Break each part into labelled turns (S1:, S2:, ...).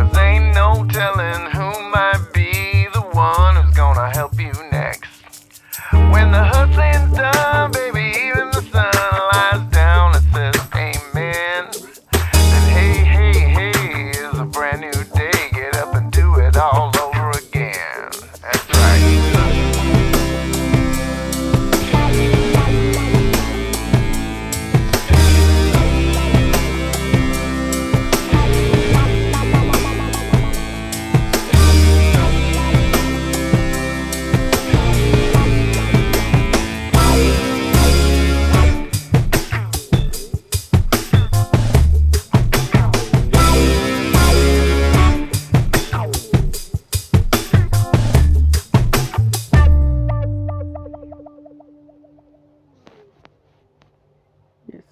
S1: 'cause ain't no telling who might be the one who's gonna help you next. When the hustling's done, baby, even the sun lies down and says amen. Then hey, hey, hey, it's a brand new day. Get up and do it all over again. That's right.
S2: Yes.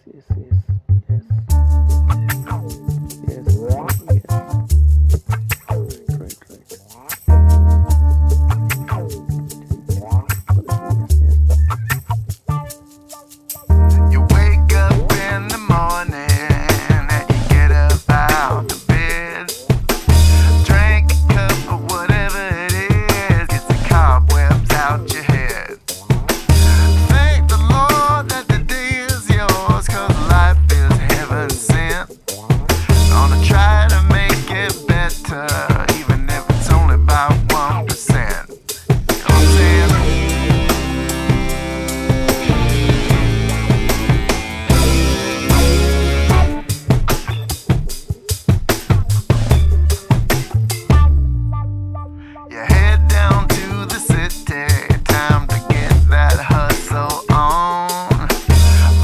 S1: You wake up in the morning and you get up out of bed. Drink a cup of whatever it is, get the cobwebs out your head. Thank the Lord that the day is yours, 'cause life is heaven sent. Gonna try to make it better, even if it's only about 1%. You know what I'm saying? You head down to the city, time to get that hustle on.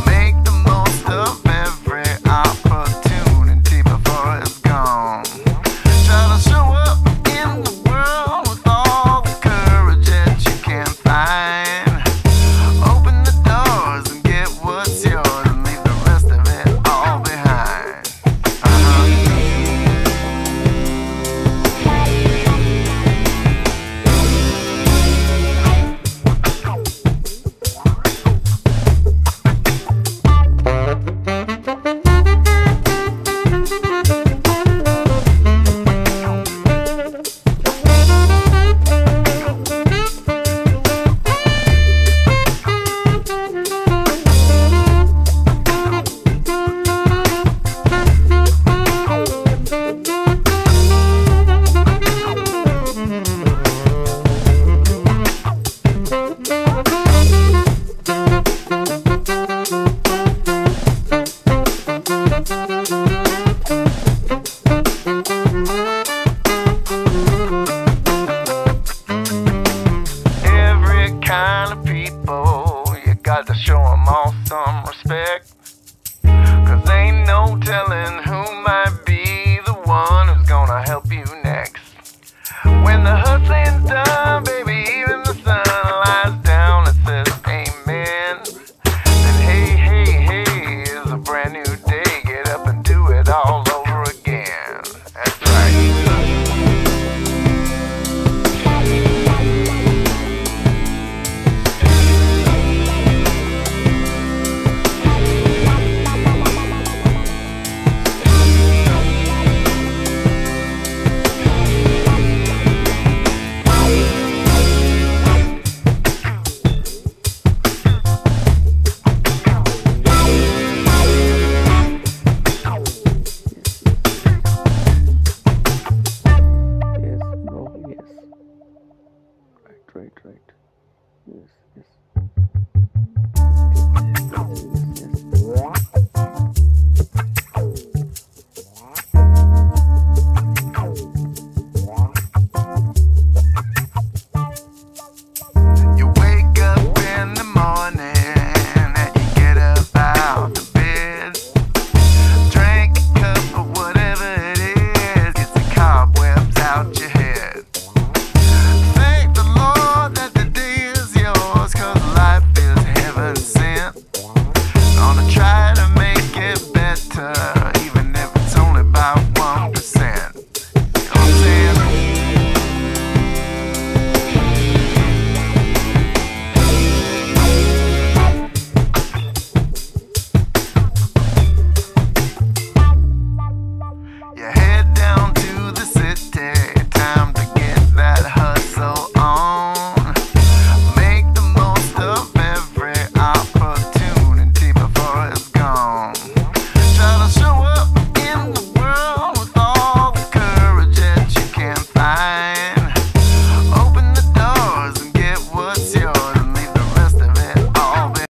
S1: Make the most of every opportunity before it's gone. Try to show up in the world with all the courage that you can find. Open the doors and get what's yours and leave the rest of it all behind. Every kind of people, you got to show them all some respect. 'Cause ain't no telling who might be the one who's gonna help you next. When the hustling's